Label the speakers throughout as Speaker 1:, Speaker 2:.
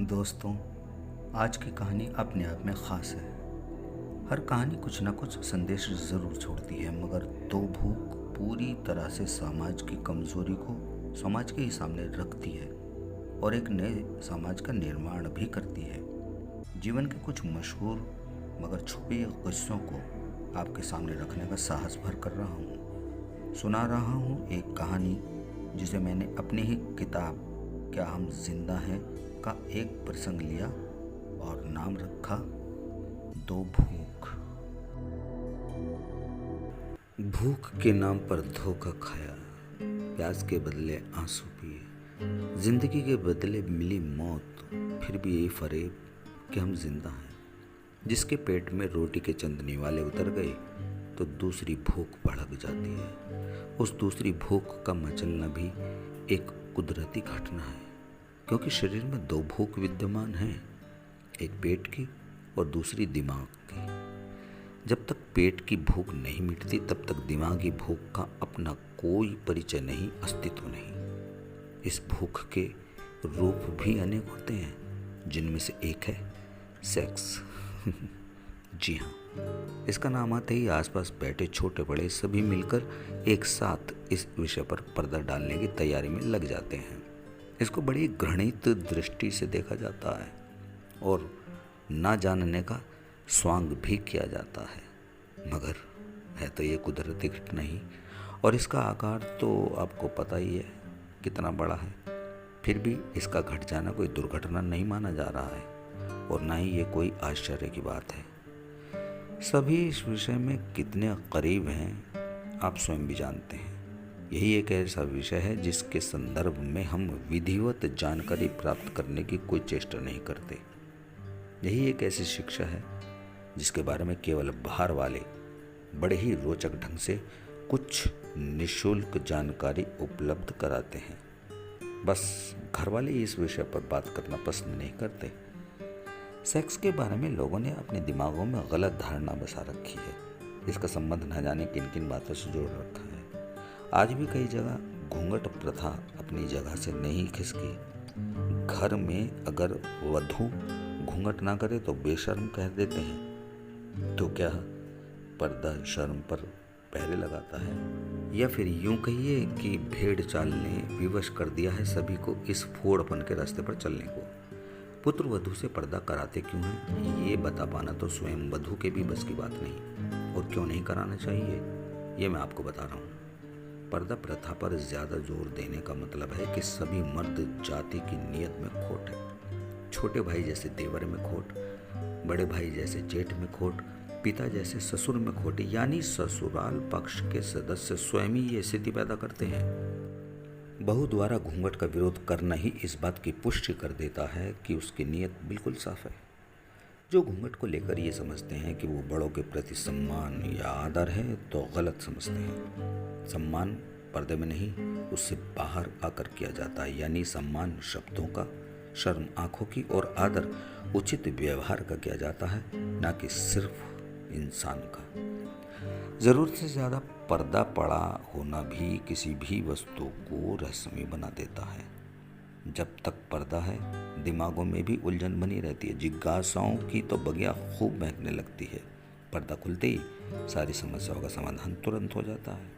Speaker 1: दोस्तों, आज की कहानी अपने आप में ख़ास है। हर कहानी कुछ ना कुछ संदेश ज़रूर छोड़ती है, मगर दो भूख पूरी तरह से समाज की कमज़ोरी को समाज के ही सामने रखती है और एक नए समाज का निर्माण भी करती है। जीवन के कुछ मशहूर मगर छुपे किस्सों को आपके सामने रखने का साहस भर कर रहा हूँ। सुना रहा हूँ एक कहानी जिसे मैंने अपनी ही किताब क्या हम जिंदा हैं का एक प्रसंग लिया और नाम रखा दो भूख। भूख के नाम पर धोखा खाया, प्यास के बदले आंसू पिए, जिंदगी के बदले मिली मौत, फिर भी यही फरेब कि हम जिंदा हैं। जिसके पेट में रोटी के चंदनी वाले उतर गए तो दूसरी भूख भड़क जाती है। उस दूसरी भूख का मचलना भी एक कुदरती घटना है, क्योंकि शरीर में दो भूख विद्यमान हैं, एक पेट की और दूसरी दिमाग की। जब तक पेट की भूख नहीं मिटती तब तक दिमागी भूख का अपना कोई परिचय नहीं, अस्तित्व नहीं। इस भूख के रूप भी अनेक होते हैं, जिनमें से एक है सेक्स। जी हाँ, इसका नाम आते ही आसपास बैठे छोटे बड़े सभी मिलकर एक साथ इस विषय पर पर्दा डालने की तैयारी में लग जाते हैं। इसको बड़ी घृणित दृष्टि से देखा जाता है और ना जानने का स्वांग भी किया जाता है, मगर है तो ये कुदरती घटना ही, और इसका आकार तो आपको पता ही है कितना बड़ा है। फिर भी इसका घट जाना कोई दुर्घटना नहीं माना जा रहा है और ना ही ये कोई आश्चर्य की बात है। सभी इस विषय में कितने करीब हैं आप स्वयं भी जानते हैं। यही एक ऐसा विषय है जिसके संदर्भ में हम विधिवत जानकारी प्राप्त करने की कोई चेष्टा नहीं करते। यही एक ऐसी शिक्षा है जिसके बारे में केवल बाहर वाले बड़े ही रोचक ढंग से कुछ निःशुल्क जानकारी उपलब्ध कराते हैं। बस घर वाले इस विषय पर बात करना पसंद नहीं करते। सेक्स के बारे में लोगों ने अपने दिमागों में गलत धारणा बसा रखी है। इसका संबंध न जाने किन किन बातों से जोड़ रखा है। आज भी कई जगह घूंघट प्रथा अपनी जगह से नहीं खिसकी। घर में अगर वधू घूंघट ना करे तो बेशर्म कह देते हैं। तो क्या पर्दा शर्म पर पहरे लगाता है? या फिर यूं कहिए कि भेड़ चाल ने विवश कर दिया है सभी को इस फोड़पन के रास्ते पर चलने को। पुत्र वधू से पर्दा कराते क्यों हैं, ये बता पाना तो स्वयं वधू के भी बस की बात नहीं, और क्यों नहीं कराना चाहिए ये मैं आपको बता रहा हूँ। पर्दा प्रथा पर ज्यादा जोर देने का मतलब है कि सभी मर्द जाति की नीयत में खोट है। छोटे भाई जैसे देवर में खोट, बड़े भाई जैसे जेठ में खोट, पिता जैसे ससुर में खोट, यानी ससुराल पक्ष के सदस्य स्वयं ही ये स्थिति पैदा करते हैं। बहू द्वारा घूंघट का विरोध करना ही इस बात की पुष्टि कर देता है कि उसकी नीयत बिल्कुल साफ है। जो घूंघट को लेकर ये समझते हैं कि वो बड़ों के प्रति सम्मान या आदर है तो गलत समझते हैं। सम्मान पर्दे में नहीं, उससे बाहर आकर किया जाता है, यानी सम्मान शब्दों का, शर्म आंखों की और आदर उचित व्यवहार का किया जाता है, ना कि सिर्फ इंसान का। ज़रूरत से ज़्यादा पर्दा पड़ा होना भी किसी भी वस्तु को रहस्यमय बना देता है। जब तक पर्दा है दिमागों में भी उलझन बनी रहती है, जिज्ञासाओं की तो बगिया खूब महकने लगती है। पर्दा खुलते ही सारी समस्याओं का समाधान तुरंत हो जाता है।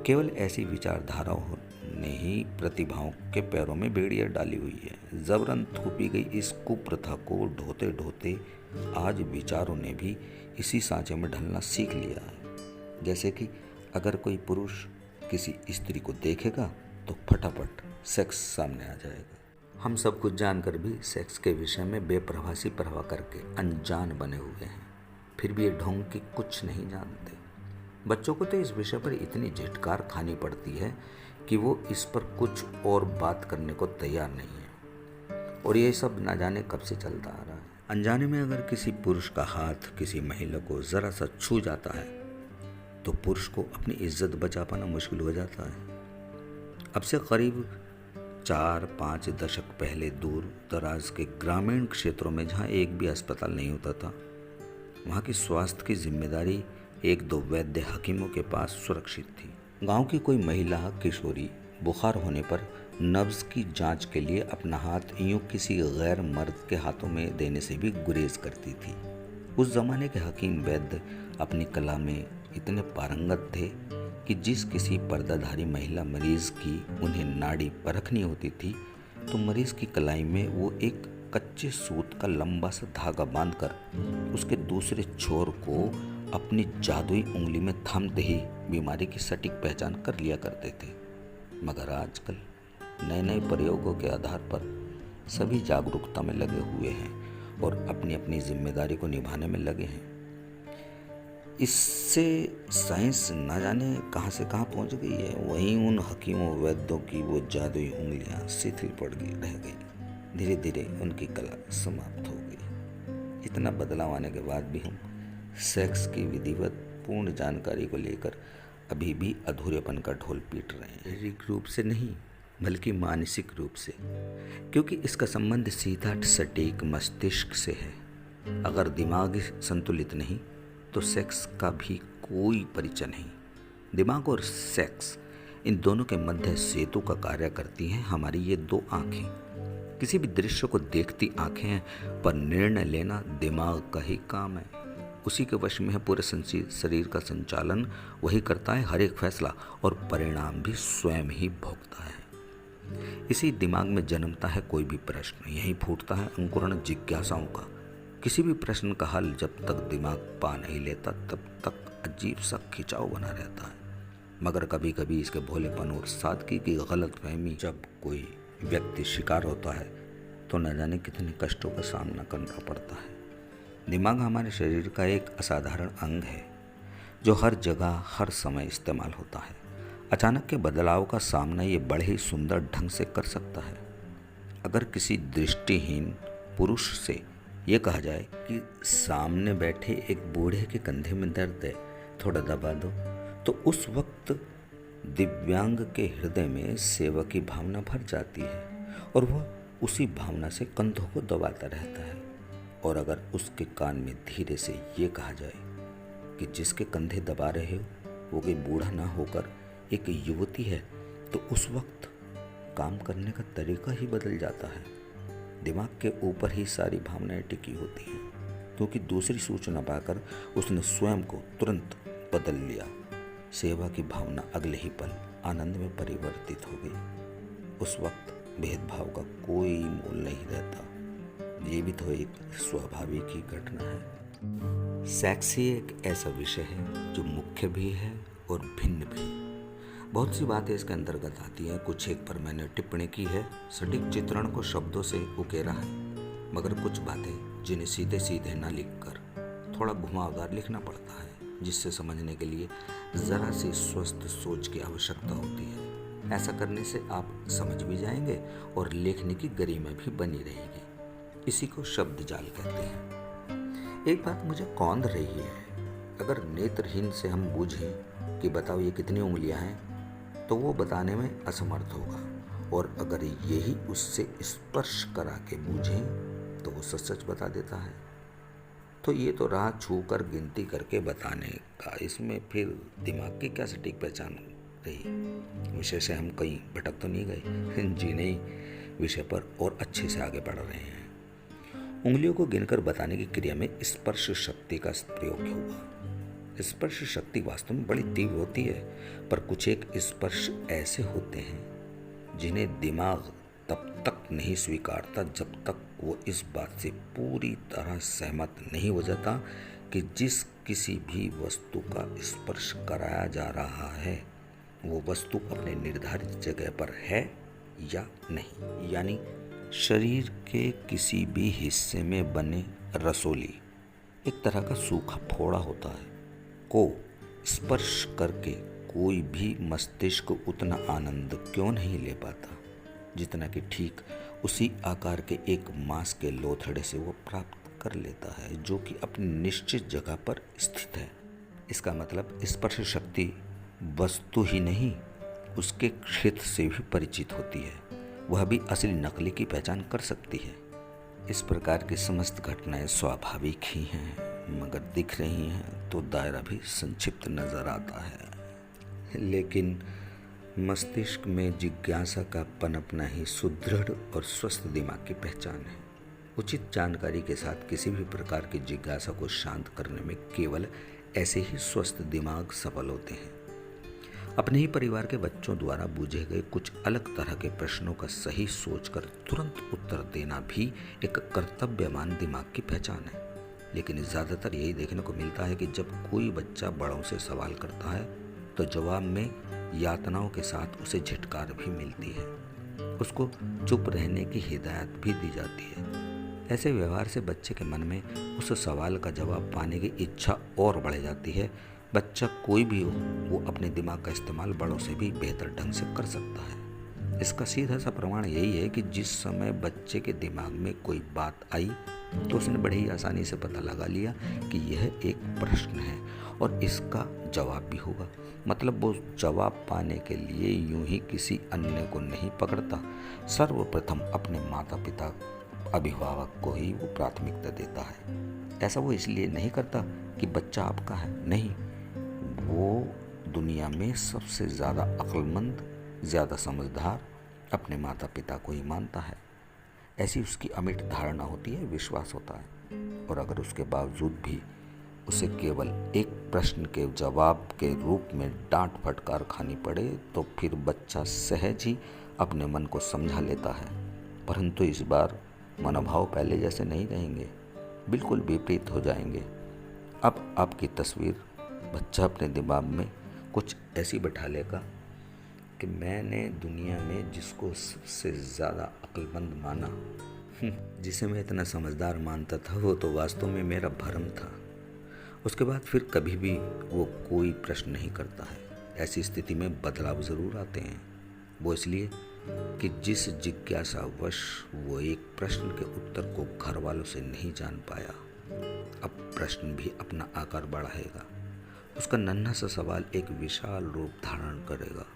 Speaker 1: केवल ऐसी विचारधाराओं ने ही प्रतिभाओं के पैरों में बेड़ियां डाली हुई है। जबरन थोपी गई इस कुप्रथा को ढोते ढोते आज विचारों ने भी इसी सांचे में ढलना सीख लिया है। जैसे कि अगर कोई पुरुष किसी स्त्री को देखेगा तो फटाफट सेक्स सामने आ जाएगा। हम सब कुछ जानकर भी सेक्स के विषय में बेप्रवासी परवाह करके अनजान बने हुए हैं, फिर भी ये ढोंग की कुछ नहीं जानते। बच्चों को तो इस विषय पर इतनी झिटकार खानी पड़ती है कि वो इस पर कुछ और बात करने को तैयार नहीं है, और ये सब ना जाने कब से चलता आ रहा है। अनजाने में अगर किसी पुरुष का हाथ किसी महिला को जरा सा छू जाता है तो पुरुष को अपनी इज्जत बचा पाना मुश्किल हो जाता है। अब से करीब 4-5 दशक पहले दूर दराज के ग्रामीण क्षेत्रों में जहाँ एक भी अस्पताल नहीं होता था, वहाँ की स्वास्थ्य की जिम्मेदारी 1-2 वैद्य हकीमों के पास सुरक्षित थी। गांव की कोई महिला किशोरी बुखार होने पर नब्ज की जांच के लिए अपना हाथ यूं किसी गैर मर्द के हाथों में देने से भी गुरेज करती थी। उस जमाने के हकीम वैद्य अपनी कला में इतने पारंगत थे कि जिस किसी पर्दाधारी महिला मरीज की उन्हें नाड़ी परखनी होती थी तो मरीज की कलाई में वो एक कच्चे सूत का लंबा सा धागा बांधकर उसके दूसरे छोर को अपनी जादुई उंगली में थामते ही बीमारी की सटीक पहचान कर लिया करते थे। मगर आजकल नए नए प्रयोगों के आधार पर सभी जागरूकता में लगे हुए हैं और अपनी अपनी जिम्मेदारी को निभाने में लगे हैं। इससे साइंस न जाने कहां से कहां पहुंच गई है। वहीं उन हकीमों वैद्यों की वो जादुई उंगलियां शिथिल पड़ गई रह गई। धीरे धीरे उनकी कला समाप्त हो गई। इतना बदलाव आने के बाद भी हम सेक्स की विधिवत पूर्ण जानकारी को लेकर अभी भी अधूरेपन का ढोल पीट रहे हैं। शारीरिक रूप से नहीं बल्कि मानसिक रूप से, क्योंकि इसका संबंध सीधा सटीक मस्तिष्क से है। अगर दिमाग संतुलित नहीं तो सेक्स का भी कोई परिचय नहीं। दिमाग और सेक्स इन दोनों के मध्य सेतु का कार्य करती हैं हमारी ये दो आंखें। किसी भी दृश्य को देखती आंखें हैं पर निर्णय लेना दिमाग का ही काम है। उसी के वश में है पूरे शरीर का संचालन। वही करता है हर एक फैसला और परिणाम भी स्वयं ही भोगता है। इसी दिमाग में जन्मता है कोई भी प्रश्न, यही फूटता है अंकुरण जिज्ञासाओं का। किसी भी प्रश्न का हल जब तक दिमाग पा नहीं लेता तब तक अजीब सा खिंचाव बना रहता है। मगर कभी कभी इसके भोलेपन और सादगी की गलतफहमी जब कोई व्यक्ति शिकार होता है तो न जाने कितने कष्टों का सामना करना पड़ता है। दिमाग हमारे शरीर का एक असाधारण अंग है जो हर जगह हर समय इस्तेमाल होता है। अचानक के बदलाव का सामना ये बड़े ही सुंदर ढंग से कर सकता है। अगर किसी दृष्टिहीन पुरुष से ये कहा जाए कि सामने बैठे एक बूढ़े के कंधे में दर्द है, थोड़ा दबा दो, तो उस वक्त दिव्यांग के हृदय में सेवा की भावना भर जाती है और वह उसी भावना से कंधों को दबाता रहता है। और अगर उसके कान में धीरे से ये कहा जाए कि जिसके कंधे दबा रहे हो वो कोई बूढ़ा ना होकर एक युवती है, तो उस वक्त काम करने का तरीका ही बदल जाता है। दिमाग के ऊपर ही सारी भावनाएं टिकी होती हैं, क्योंकि दूसरी सूचना पाकर उसने स्वयं को तुरंत बदल लिया। सेवा की भावना अगले ही पल आनंद में परिवर्तित हो गई। उस वक्त भेदभाव का कोई मोल नहीं रहता। ये भी तो एक स्वाभाविक ही घटना है। सेक्स ही एक ऐसा विषय है जो मुख्य भी है और भिन्न भी। बहुत सी बातें इसके अंतर्गत आती हैं। कुछ एक पर मैंने टिप्पणी की है, सटीक चित्रण को शब्दों से उकेरा है, मगर कुछ बातें जिन्हें सीधे सीधे न लिखकर थोड़ा घुमावदार लिखना पड़ता है, जिससे समझने के लिए ज़रा सी स्वस्थ सोच की आवश्यकता होती है। ऐसा करने से आप समझ भी जाएंगे और लेखनी की गरिमा भी बनी रहेगी। इसी को शब्द जाल कहते हैं। एक बात मुझे कौंध रही है, अगर नेत्रहीन से हम बूझें कि बताओ ये कितनी उंगलियां हैं, तो वो बताने में असमर्थ होगा, और अगर यही उससे स्पर्श करा के बूझें तो वो सच सच बता देता है। तो ये तो राह छू कर गिनती करके बताने का, इसमें फिर दिमाग की क्या सटीक पहचान रही। विषय से हम कहीं भटक तो नहीं गए। जी नहीं, विषय पर और अच्छे से आगे बढ़ रहे हैं। उंगलियों को गिनकर बताने की क्रिया में स्पर्श शक्ति का प्रयोग हुआ। स्पर्श शक्ति वास्तव में बड़ी तीव्र होती है, पर कुछ एक स्पर्श ऐसे होते हैं जिन्हें दिमाग तब तक नहीं स्वीकारता जब तक वो इस बात से पूरी तरह सहमत नहीं हो जाता कि जिस किसी भी वस्तु का स्पर्श कराया जा रहा है वो वस्तु अपने निर्धारित जगह पर है या नहीं। यानी शरीर के किसी भी हिस्से में बने रसोली, एक तरह का सूखा फोड़ा होता है, को स्पर्श करके कोई भी मस्तिष्क उतना आनंद क्यों नहीं ले पाता जितना कि ठीक उसी आकार के एक मांस के लोथड़े से वो प्राप्त कर लेता है, जो कि अपनी निश्चित जगह पर स्थित है। इसका मतलब स्पर्श शक्ति वस्तु ही नहीं, उसके क्षेत्र से भी परिचित होती है। वह भी असली नकली की पहचान कर सकती है। इस प्रकार की समस्त घटनाएं स्वाभाविक ही हैं, मगर दिख रही हैं तो दायरा भी संक्षिप्त नजर आता है। लेकिन मस्तिष्क में जिज्ञासा का पनपना ही सुदृढ़ और स्वस्थ दिमाग की पहचान है। उचित जानकारी के साथ किसी भी प्रकार की जिज्ञासा को शांत करने में केवल ऐसे ही स्वस्थ दिमाग सफल होते हैं। अपने ही परिवार के बच्चों द्वारा पूछे गए कुछ अलग तरह के प्रश्नों का सही सोचकर तुरंत उत्तर देना भी एक कर्तव्यवान दिमाग की पहचान है। लेकिन ज़्यादातर यही देखने को मिलता है कि जब कोई बच्चा बड़ों से सवाल करता है तो जवाब में यातनाओं के साथ उसे झिटकार भी मिलती है, उसको चुप रहने की हिदायत भी दी जाती है। ऐसे व्यवहार से बच्चे के मन में उस सवाल का जवाब पाने की इच्छा और बढ़ जाती है। बच्चा कोई भी हो, वो अपने दिमाग का इस्तेमाल बड़ों से भी बेहतर ढंग से कर सकता है। इसका सीधा सा प्रमाण यही है कि जिस समय बच्चे के दिमाग में कोई बात आई तो उसने बड़ी ही आसानी से पता लगा लिया कि यह एक प्रश्न है और इसका जवाब भी होगा। मतलब वो जवाब पाने के लिए यूं ही किसी अन्य को नहीं पकड़ता, सर्वप्रथम अपने माता पिता अभिभावक को ही वो प्राथमिकता देता है। ऐसा वो इसलिए नहीं करता कि बच्चा आपका है, नहीं, वो दुनिया में सबसे ज़्यादा अक्लमंद, ज़्यादा समझदार अपने माता पिता को ही मानता है। ऐसी उसकी अमिट धारणा होती है, विश्वास होता है। और अगर उसके बावजूद भी उसे केवल एक प्रश्न के जवाब के रूप में डांट फटकार खानी पड़े तो फिर बच्चा सहज ही अपने मन को समझा लेता है। परंतु इस बार मनोभाव पहले जैसे नहीं रहेंगे, बिल्कुल विपरीत हो जाएंगे। अब आपकी तस्वीर बच्चा अपने दिमाग में कुछ ऐसी बैठा लेगा कि मैंने दुनिया में जिसको सबसे ज़्यादा अक्लमंद माना, जिसे मैं इतना समझदार मानता था, वो तो वास्तव में मेरा भ्रम था। उसके बाद फिर कभी भी वो कोई प्रश्न नहीं करता है। ऐसी स्थिति में बदलाव ज़रूर आते हैं, वो इसलिए कि जिस जिज्ञासावश वो एक प्रश्न के उत्तर को घर वालों से नहीं जान पाया, अब प्रश्न भी अपना आकार बढ़ाएगा। उसका नन्हा सा सवाल एक विशाल रूप धारण करेगा।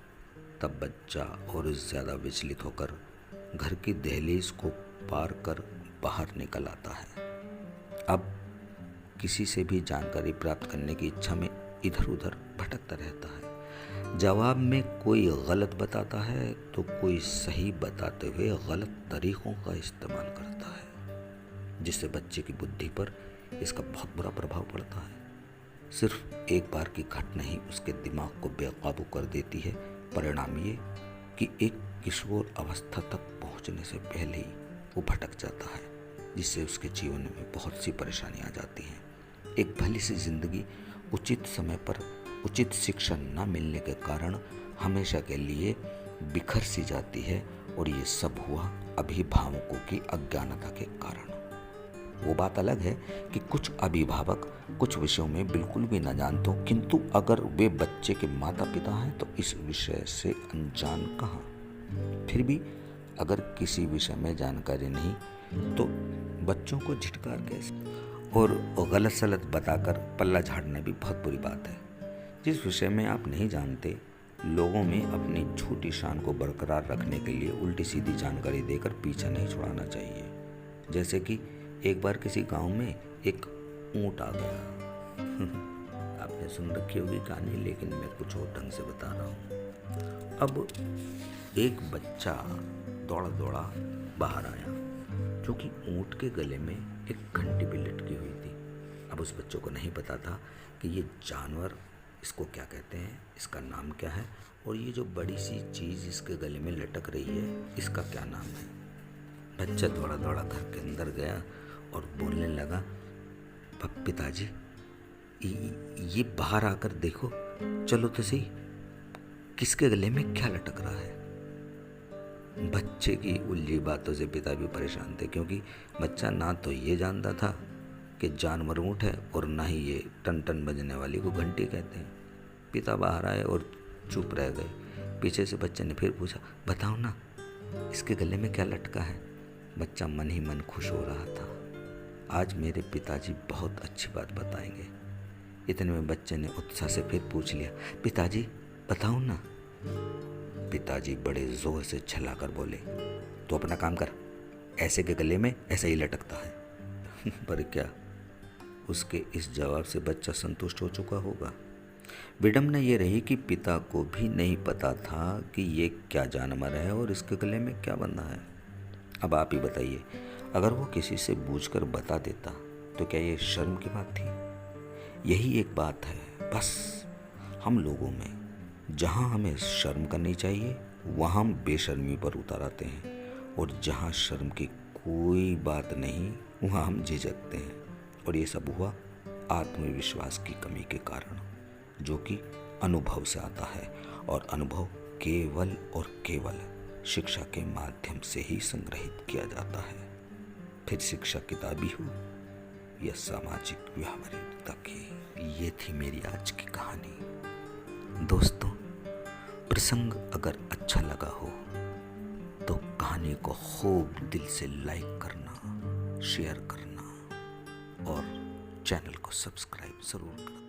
Speaker 1: तब बच्चा और ज़्यादा विचलित होकर घर की दहलीज को पार कर बाहर निकल आता है। अब किसी से भी जानकारी प्राप्त करने की इच्छा में इधर उधर भटकता रहता है। जवाब में कोई गलत बताता है तो कोई सही बताते हुए गलत तरीकों का इस्तेमाल करता है, जिससे बच्चे की बुद्धि पर इसका बहुत बुरा प्रभाव पड़ता है। सिर्फ एक बार की घटना ही उसके दिमाग को बेकाबू कर देती है। परिणाम ये कि एक किशोर अवस्था तक पहुंचने से पहले ही वो भटक जाता है, जिससे उसके जीवन में बहुत सी परेशानियां आ जाती हैं। एक भली सी जिंदगी उचित समय पर उचित शिक्षा न मिलने के कारण हमेशा के लिए बिखर सी जाती है, और ये सब हुआ अभिभावकों की अज्ञानता के कारण। वो बात अलग है कि कुछ अभिभावक कुछ विषयों में बिल्कुल भी न जानते हो, किंतु अगर वे बच्चे के माता पिता हैं तो इस विषय से अनजान कहाँ। फिर भी अगर किसी विषय में जानकारी नहीं तो बच्चों को झिटकार कैसे और गलत सलत बताकर पल्ला झाड़ना भी बहुत बुरी बात है। जिस विषय में आप नहीं जानते, लोगों में अपनी छोटी शान को बरकरार रखने के लिए उल्टी सीधी जानकारी देकर पीछा नहीं छुड़ाना चाहिए। जैसे कि एक बार किसी गांव में एक ऊंट आ गया। आपने सुन रखी होगी कहानी, लेकिन मैं कुछ और ढंग से बता रहा हूँ। अब एक बच्चा दौड़ा दौड़ा बाहर आया, जो कि ऊंट के गले में एक घंटी भी लटकी हुई थी। अब उस बच्चों को नहीं पता था कि ये जानवर इसको क्या कहते हैं, इसका नाम क्या है, और ये जो बड़ी सी चीज़ इसके गले में लटक रही है, इसका क्या नाम है। बच्चा दौड़ा दौड़ा घर के अंदर गया और बोलने लगा, पिताजी ये बाहर आकर देखो, चलो तो सही, किसके गले में क्या लटक रहा है। बच्चे की उलझी बातों से पिता भी परेशान थे, क्योंकि बच्चा ना तो ये जानता था कि जानवर ऊँट है और ना ही ये टन टन बजने वाली को घंटी कहते हैं। पिता बाहर आए और चुप रह गए। पीछे से बच्चे ने फिर पूछा, बताओ ना, इसके गले में क्या लटका है। बच्चा मन ही मन खुश हो रहा था, आज मेरे पिताजी बहुत अच्छी बात बताएंगे। इतने में बच्चे ने उत्साह से फिर पूछ लिया, पिताजी बताओ ना। पिताजी बड़े जोर से छलाकर बोले, तो अपना काम कर, ऐसे के गले में ऐसा ही लटकता है। पर क्या उसके इस जवाब से बच्चा संतुष्ट हो चुका होगा? विडम्बना ये रही कि पिता को भी नहीं पता था कि ये क्या जानवर है और इसके गले में क्या बंधा है। अब आप ही बताइए, अगर वो किसी से पूछकर बता देता तो क्या ये शर्म की बात थी? यही एक बात है बस हम लोगों में, जहाँ हमें शर्म करनी चाहिए वहाँ हम बेशर्मी पर उतर आते हैं, और जहाँ शर्म की कोई बात नहीं वहाँ हम झिझकते हैं। और ये सब हुआ आत्मविश्वास की कमी के कारण, जो कि अनुभव से आता है, और अनुभव केवल और केवल शिक्षा के माध्यम से ही संग्रहित किया जाता है। फिर शिक्षा किताबी हो या सामाजिक व्यवहारिकता की। ये थी मेरी आज की कहानी। दोस्तों, प्रसंग अगर अच्छा लगा हो तो कहानी को खूब दिल से लाइक करना, शेयर करना और चैनल को सब्सक्राइब ज़रूर करना।